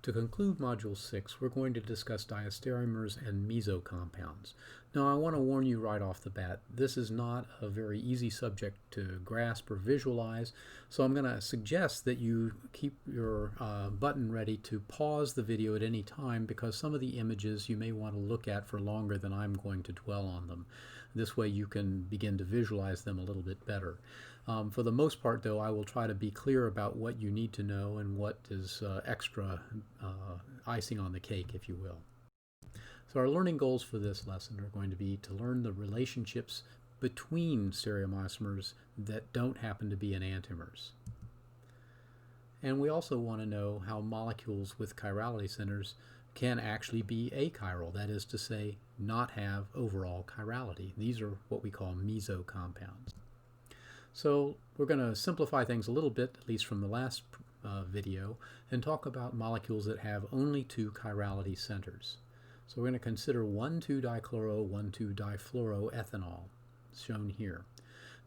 To conclude Module 6, we're going to discuss diastereomers and meso compounds. Now, I want to warn you right off the bat, this is not a very easy subject to grasp or visualize, so I'm going to suggest that you keep your button ready to pause the video at any time, because some of the images you may want to look at for longer than I'm going to dwell on them. This way you can begin to visualize them a little bit better. For the most part, though, I will try to be clear about what you need to know and what is extra icing on the cake, if you will. So our learning goals for this lesson are going to be to learn the relationships between stereoisomers that don't happen to be enantiomers. And we also want to know how molecules with chirality centers can actually be achiral, that is to say, not have overall chirality. These are what we call meso compounds. So we're going to simplify things a little bit, at least from the last video, and talk about molecules that have only two chirality centers. So we're going to consider 1,2-dichloro, 1,2-difluoroethanol, shown here.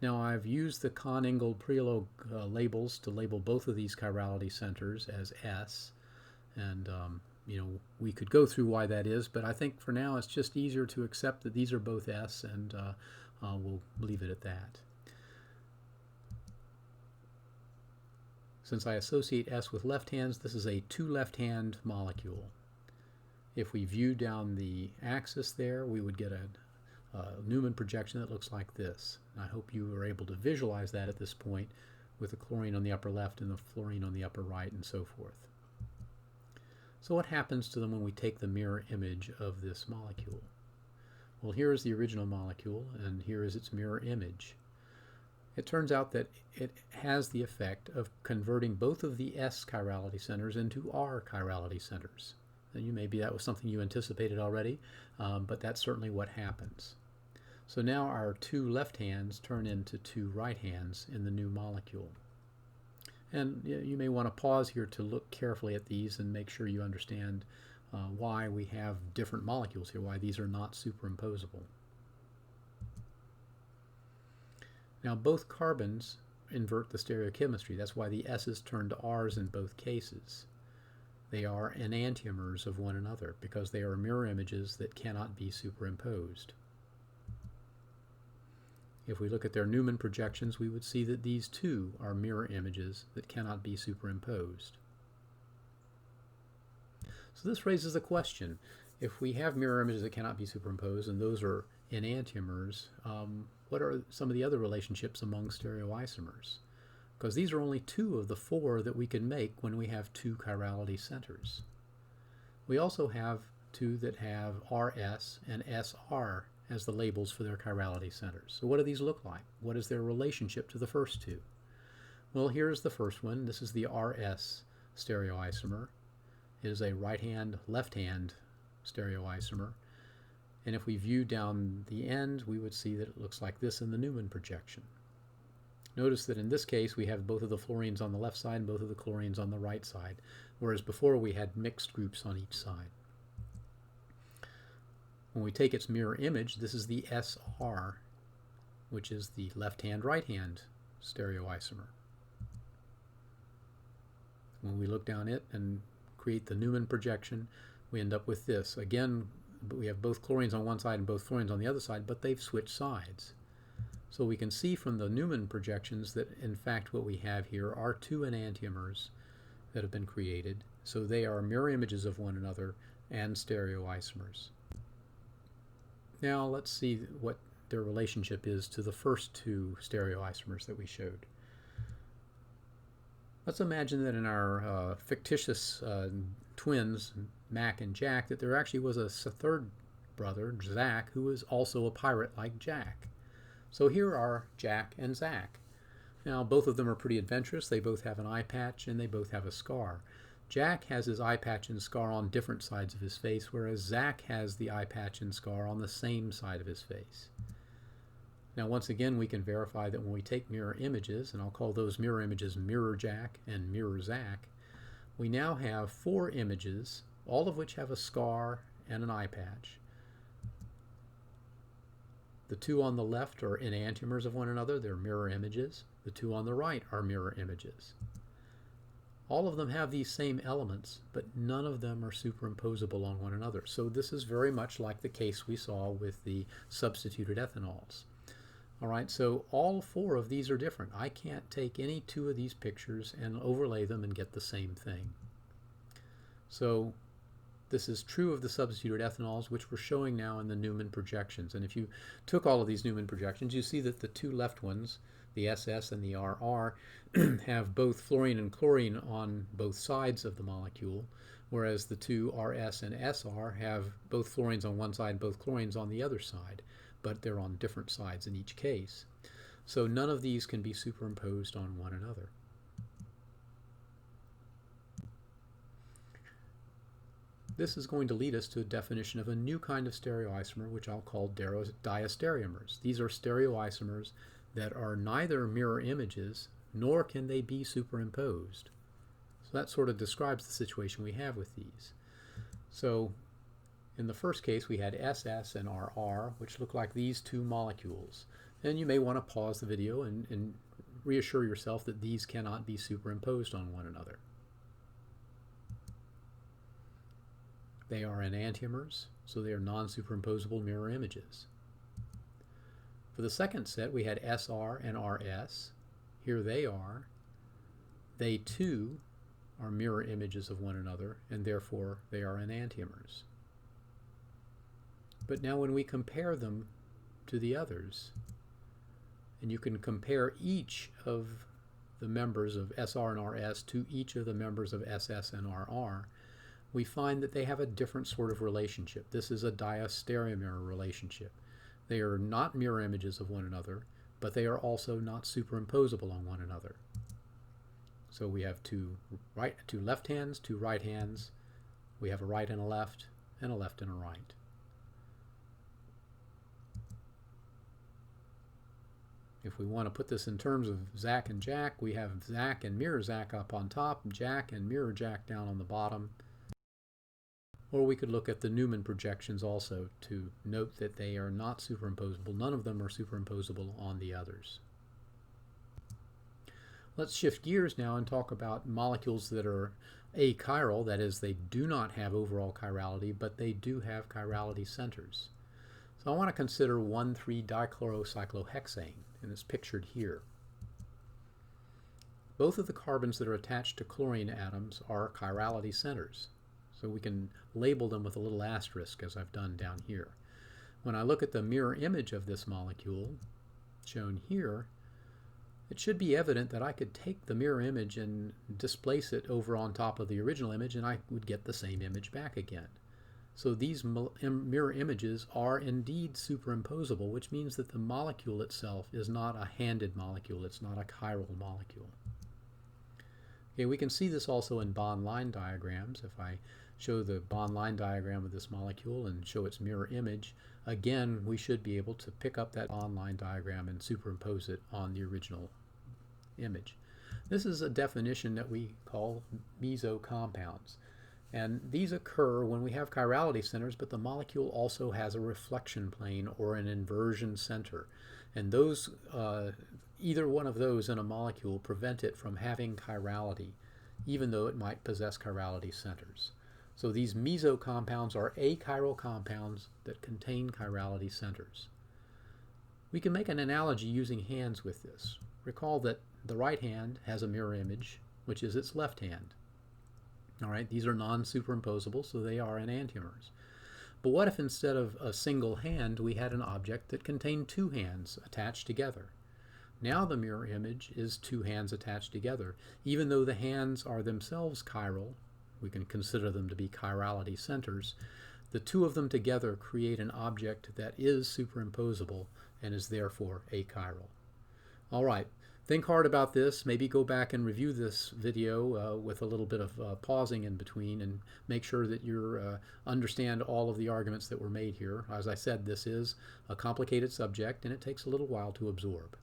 Now I've used the Kahn-Ingold-Prialog labels to label both of these chirality centers as S, and we could go through why that is, but I think for now it's just easier to accept that these are both S, and we'll leave it at that. Since I associate S with left hands, this is a two left-hand molecule. If we view down the axis there, we would get a Newman projection that looks like this. I hope you are able to visualize that at this point with the chlorine on the upper left and the fluorine on the upper right and so forth. So what happens to them when we take the mirror image of this molecule? Well, here is the original molecule, and here is its mirror image. It turns out that it has the effect of converting both of the S chirality centers into R chirality centers. And maybe that was something you anticipated already, but that's certainly what happens. So now our two left hands turn into two right hands in the new molecule. And you may want to pause here to look carefully at these and make sure you understand why we have different molecules here, why these are not superimposable. Now both carbons invert the stereochemistry. That's why the S's turn to R's in both cases. They are enantiomers of one another because they are mirror images that cannot be superimposed. If we look at their Newman projections, we would see that these too are mirror images that cannot be superimposed. So this raises the question, if we have mirror images that cannot be superimposed and those are enantiomers, what are some of the other relationships among stereoisomers? Because these are only two of the four that we can make when we have two chirality centers. We also have two that have RS and SR as the labels for their chirality centers. So what do these look like? What is their relationship to the first two? Well, here's the first one. This is the RS stereoisomer. It is a right-hand, left-hand stereoisomer. And if we view down the end, we would see that it looks like this in the Newman projection. Notice that in this case we have both of the fluorines on the left side and both of the chlorines on the right side, whereas before we had mixed groups on each side. When we take its mirror image, this is the SR, which is the left-hand, right-hand stereoisomer. When we look down it and create the Newman projection, we end up with this. Again, we have both chlorines on one side and both fluorines on the other side, but they've switched sides. So we can see from the Newman projections that in fact what we have here are two enantiomers that have been created. So they are mirror images of one another and stereoisomers. Now let's see what their relationship is to the first two stereoisomers that we showed. Let's imagine that in our fictitious twins, Mack and Jack, that there actually was a third brother, Zack, who was also a pirate like Jack. So here are Jack and Zack. Now both of them are pretty adventurous. They both have an eye patch and they both have a scar. Jack has his eye patch and scar on different sides of his face, whereas Zack has the eye patch and scar on the same side of his face. Now once again we can verify that when we take mirror images, and I'll call those mirror images Mirror Jack and Mirror Zack, we now have four images, all of which have a scar and an eye patch. The two on the left are enantiomers of one another. They're mirror images. The two on the right are mirror images. All of them have these same elements, but none of them are superimposable on one another. So this is very much like the case we saw with the substituted ethanols. All right, so all 4 of these are different. I can't take any 2 of these pictures and overlay them and get the same thing. So this is true of the substituted ethanols, which we're showing now in the Newman projections. And if you took all of these Newman projections, you see that the 2 left ones, the SS and the RR, have both fluorine and chlorine on both sides of the molecule, whereas the 2 RS and SR have both fluorines on one side, both chlorines on the other side, but they're on different sides in each case. So none of these can be superimposed on one another. This is going to lead us to a definition of a new kind of stereoisomer, which I'll call diastereomers. These are stereoisomers that are neither mirror images, nor can they be superimposed. So that sort of describes the situation we have with these. So in the first case, we had SS and RR, which look like these 2 molecules. And you may want to pause the video and reassure yourself that these cannot be superimposed on one another. They are enantiomers, so they are non-superimposable mirror images. For the second set, we had SR and RS. Here they are. They too are mirror images of one another, and therefore they are enantiomers. But now when we compare them to the others, and you can compare each of the members of SR and RS to each of the members of SS and RR, we find that they have a different sort of relationship. This is a diastereomer relationship. They are not mirror images of one another, but they are also not superimposable on one another. So we have two left hands, 2 right hands. We have a right and a left and a right. If we want to put this in terms of Zack and Jack, we have Zack and mirror Zack up on top, Jack and mirror Jack down on the bottom. Or we could look at the Newman projections also to note that they are not superimposable. None of them are superimposable on the others. Let's shift gears now and talk about molecules that are achiral, that is, they do not have overall chirality, but they do have chirality centers. So I want to consider 1,3-dichlorocyclohexane, and it's pictured here. Both of the carbons that are attached to chlorine atoms are chirality centers. So we can label them with a little asterisk, as I've done down here. When I look at the mirror image of this molecule, shown here, it should be evident that I could take the mirror image and displace it over on top of the original image, and I would get the same image back again. So these mirror images are indeed superimposable, which means that the molecule itself is not a handed molecule. It's not a chiral molecule. Okay, we can see this also in bond line diagrams. If I show the bond line diagram of this molecule and show its mirror image, again, we should be able to pick up that bond line diagram and superimpose it on the original image. This is a definition that we call Meso Compounds. And these occur when we have chirality centers, but the molecule also has a reflection plane or an inversion center. And those, either one of those in a molecule prevent it from having chirality, even though it might possess chirality centers. So these Meso compounds are achiral compounds that contain chirality centers. We can make an analogy using hands with this. Recall that the right hand has a mirror image, which is its left hand. All right, these are non-superimposable, so they are enantiomers. But what if instead of a single hand, we had an object that contained 2 hands attached together? Now the mirror image is 2 hands attached together. Even though the hands are themselves chiral, we can consider them to be chirality centers, the 2 of them together create an object that is superimposable and is therefore achiral. All right, think hard about this. Maybe go back and review this video with a little bit of pausing in between, and make sure that you understand all of the arguments that were made here. As I said, this is a complicated subject and it takes a little while to absorb.